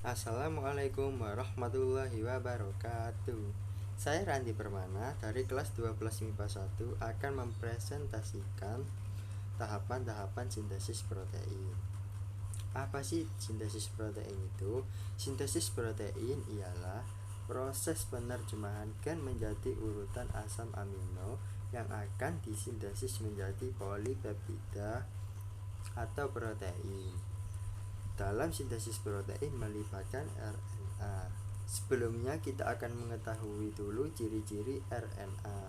Assalamualaikum warahmatullahi wabarakatuh. Saya Randi Permana dari kelas 12 MIPA 1 akan mempresentasikan tahapan-tahapan sintesis protein. Apa sih sintesis protein itu? Sintesis protein ialah proses penerjemahan gen menjadi urutan asam amino yang akan disintesis menjadi polipeptida atau protein. Dalam sintesis protein melibatkan RNA. Sebelumnya kita akan mengetahui dulu ciri-ciri RNA.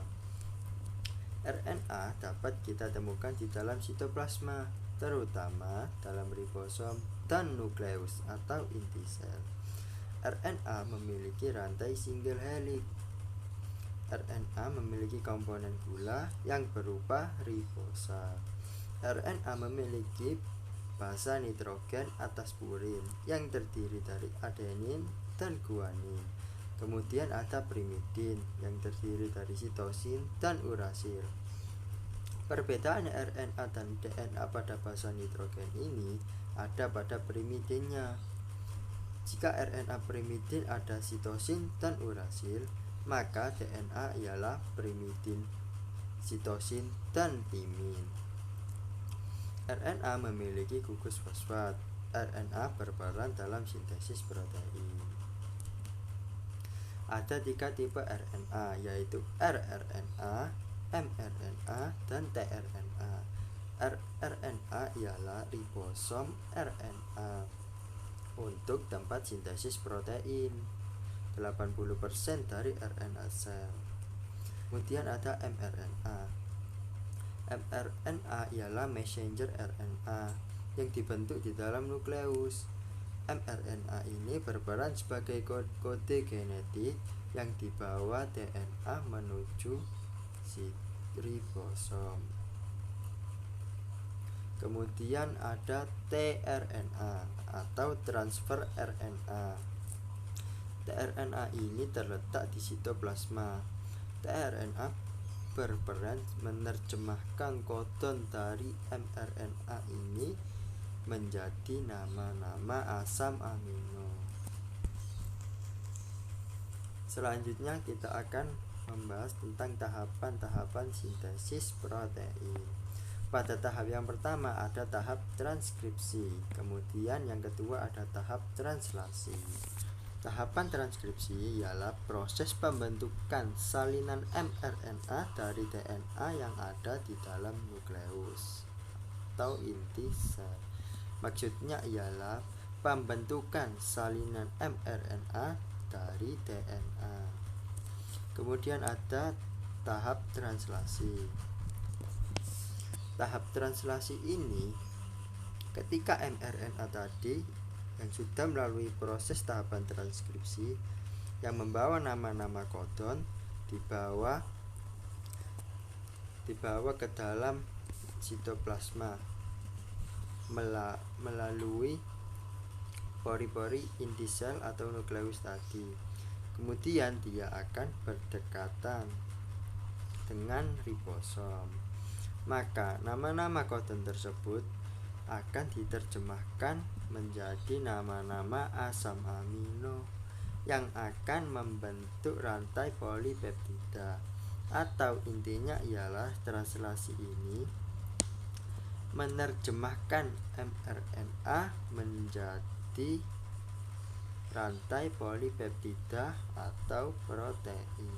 RNA dapat kita temukan di dalam sitoplasma, terutama dalam ribosom dan nukleus atau inti sel. RNA memiliki rantai single helix. RNA memiliki komponen gula yang berupa ribosa. RNA memiliki basa nitrogen atas purin yang terdiri dari adenin dan guanin. Kemudian ada pirimidin yang terdiri dari sitosin dan urasil. Perbedaan RNA dan DNA pada basa nitrogen ini ada pada pirimidinnya. Jika RNA pirimidin ada sitosin dan urasil, maka DNA ialah pirimidin, sitosin, dan timin. RNA memiliki gugus fosfat. RNA berperan dalam sintesis protein. Ada 3 tipe RNA, yaitu rRNA, mRNA, dan tRNA. rRNA ialah ribosom RNA untuk tempat sintesis protein, 80% dari RNA sel. Kemudian ada mRNA. mRNA ialah messenger RNA yang dibentuk di dalam nukleus. mRNA ini berperan sebagai kode genetik yang dibawa DNA menuju si ribosom. Kemudian ada tRNA atau transfer RNA. tRNA ini terletak di sitoplasma. tRNA berperan menerjemahkan kodon dari mRNA ini menjadi nama-nama asam amino. Selanjutnya kita akan membahas tentang tahapan-tahapan sintesis protein. Pada tahap yang pertama ada tahap transkripsi, kemudian yang kedua ada tahap translasi. Tahapan transkripsi ialah proses pembentukan salinan mRNA dari DNA yang ada di dalam nukleus atau inti sel. Maksudnya ialah pembentukan salinan mRNA dari DNA. Kemudian ada tahap translasi. Tahap translasi ini ketika mRNA tadi yang sudah melalui proses tahapan transkripsi yang membawa nama-nama kodon dibawa ke dalam sitoplasma melalui pori-pori inti sel atau nukleus tadi. Kemudian dia akan berdekatan dengan ribosom. Maka nama-nama kodon tersebut akan diterjemahkan menjadi nama-nama asam amino yang akan membentuk rantai polipeptida, atau intinya ialah translasi ini menerjemahkan mRNA menjadi rantai polipeptida atau protein.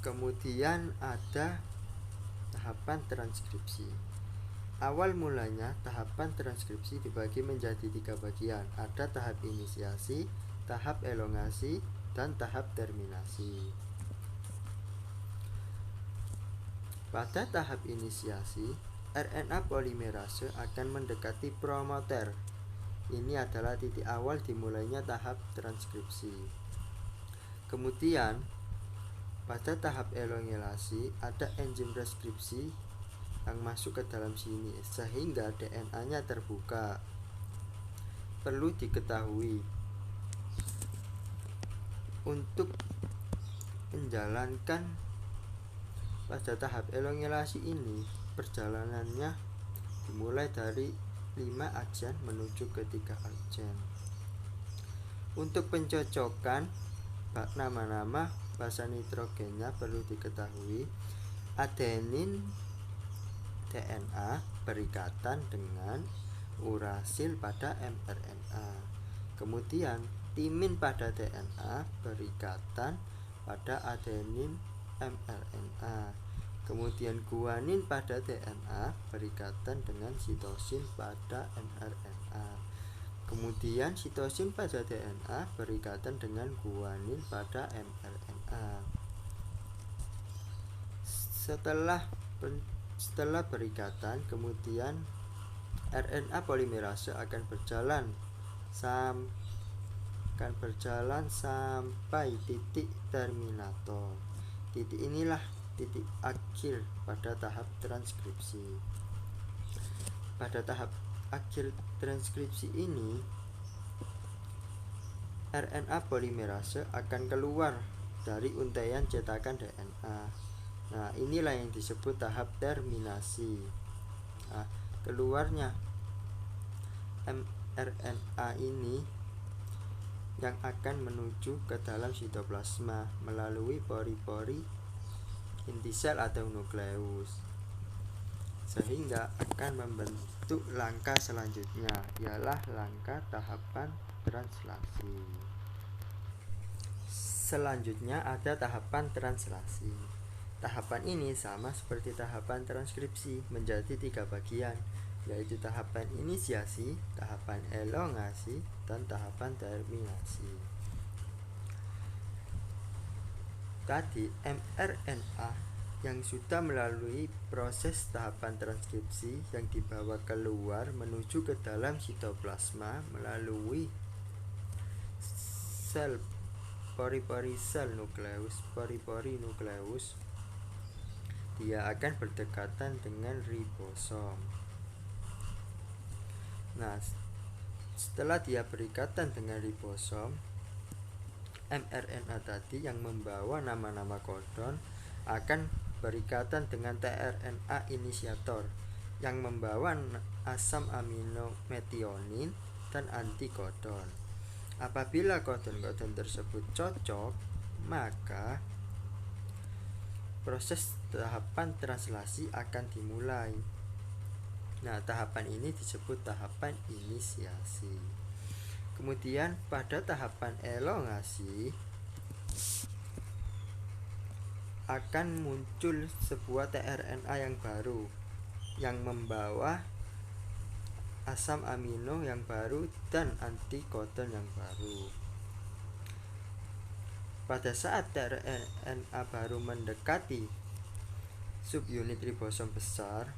Kemudian ada tahapan transkripsi. Awal mulanya tahapan transkripsi dibagi menjadi 3 bagian. Ada tahap inisiasi, tahap elongasi, dan tahap terminasi. Pada tahap inisiasi, RNA polimerase akan mendekati promoter. Ini adalah titik awal dimulainya tahap transkripsi. Kemudian pada tahap elongasi ada enzim transkripsi yang masuk ke dalam sini sehingga DNA-nya terbuka. Perlu diketahui, untuk menjalankan pada tahap elongasi ini perjalanannya dimulai dari 5 aksen menuju ke 3 aksen. Untuk pencocokan nama-nama basa nitrogennya perlu diketahui adenin DNA berikatan dengan urasil pada mRNA. Kemudian timin pada DNA berikatan pada adenin mRNA. Kemudian guanin pada DNA berikatan dengan sitosin pada mRNA. Kemudian sitosin pada DNA berikatan dengan guanin pada mRNA. Setelah berikatan, kemudian RNA polimerase akan berjalan sampai titik terminator. Titik inilah titik akhir pada tahap transkripsi. Pada tahap akhir transkripsi ini, RNA polimerase akan keluar dari untaian cetakan DNA. Nah, inilah yang disebut tahap terminasi. Nah, keluarnya mRNA ini yang akan menuju ke dalam sitoplasma melalui pori-pori inti sel atau nukleus, sehingga akan membentuk langkah selanjutnya, ialah langkah tahapan translasi. Selanjutnya ada tahapan translasi. Tahapan ini sama seperti tahapan transkripsi, menjadi 3 bagian, yaitu tahapan inisiasi, tahapan elongasi, dan tahapan terminasi. Tadi mRNA yang sudah melalui proses tahapan transkripsi yang dibawa keluar menuju ke dalam sitoplasma melalui sel pori-pori sel nukleus, pori-pori nukleus, dia akan berdekatan dengan ribosom. Nah, setelah dia berikatan dengan ribosom, mRNA tadi yang membawa nama-nama kodon akan berikatan dengan tRNA inisiator yang membawa asam amino metionin dan antikodon. Apabila kodon-kodon tersebut cocok, maka proses tahapan translasi akan dimulai. Nah, tahapan ini disebut tahapan inisiasi. Kemudian pada tahapan elongasi akan muncul sebuah tRNA yang baru yang membawa asam amino yang baru dan antikodon yang baru. Pada saat tRNA baru mendekati subunit ribosom besar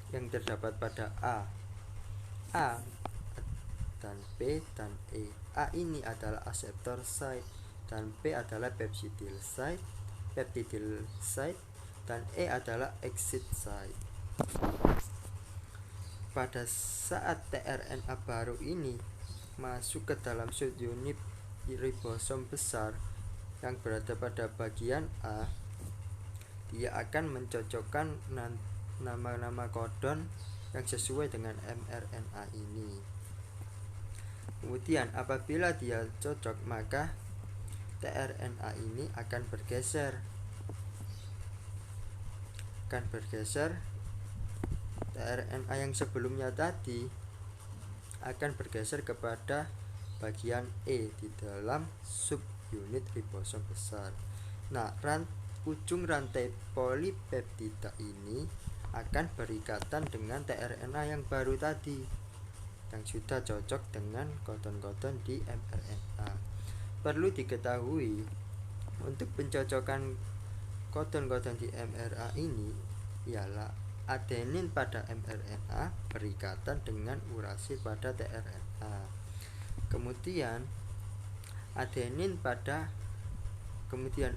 yang terdapat pada A dan P dan E. A ini adalah akseptor site dan P adalah peptidyl site dan E adalah exit site. Pada saat tRNA baru ini masuk ke dalam subunit ribosom besar yang berada pada bagian A, dia akan mencocokkan nama-nama kodon yang sesuai dengan mRNA ini. Kemudian apabila dia cocok, maka tRNA ini akan bergeser. tRNA yang sebelumnya tadi akan bergeser kepada bagian E di dalam subunit ribosom besar. Nah, ujung rantai polipeptida ini akan berikatan dengan tRNA yang baru tadi yang sudah cocok dengan kodon-kodon di mRNA. Perlu diketahui, untuk pencocokan kodon-kodon di mRNA ini ialah adenin pada mRNA berikatan dengan urasil pada tRNA. Kemudian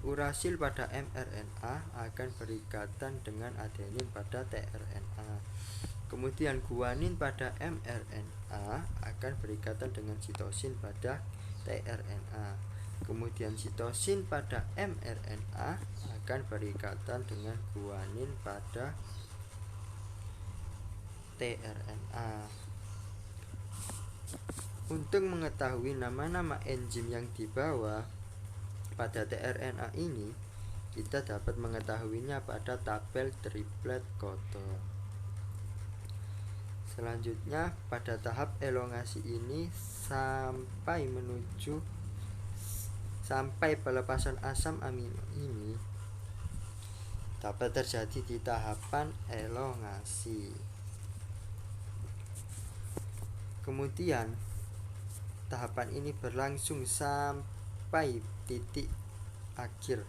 urasil pada mRNA akan berikatan dengan adenin pada tRNA. Kemudian guanin pada mRNA akan berikatan dengan sitosin pada tRNA. Kemudian sitosin pada mRNA akan berikatan dengan guanin pada tRNA. Untuk mengetahui nama-nama enzim yang dibawa pada tRNA ini, kita dapat mengetahuinya pada tabel triplet Cotton. Selanjutnya, pada tahap elongasi ini sampai pelepasan asam amino ini dapat terjadi di tahapan elongasi. Kemudian tahapan ini berlangsung sampai titik akhir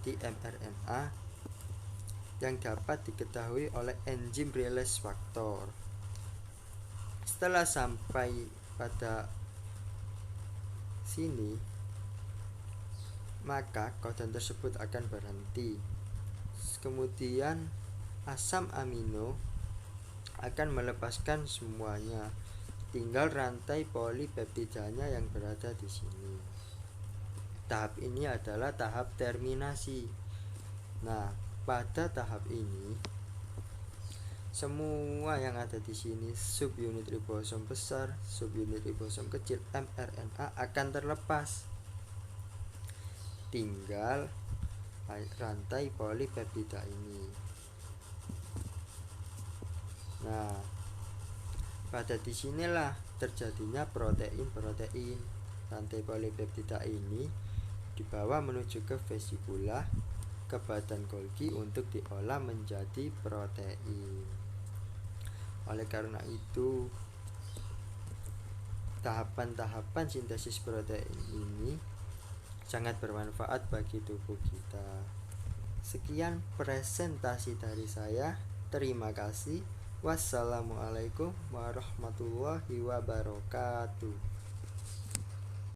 di mRNA yang dapat diketahui oleh enzim release factor. Setelah sampai pada sini, maka codon tersebut akan berhenti. Kemudian asam amino akan melepaskan semuanya. Tinggal rantai polipeptidanya yang berada di sini. Tahap ini adalah tahap terminasi. Nah, pada tahap ini semua yang ada di sini, subunit ribosom besar, subunit ribosom kecil, mRNA akan terlepas. Tinggal rantai polipeptida ini. Nah, pada disinilah terjadinya protein-protein. Rantai polipeptida ini dibawa menuju ke vesikula, ke badan Golgi untuk diolah menjadi protein. Oleh karena itu, tahapan-tahapan sintesis protein ini sangat bermanfaat bagi tubuh kita. Sekian presentasi dari saya. Terima kasih. Wassalamualaikum warahmatullahi wabarakatuh.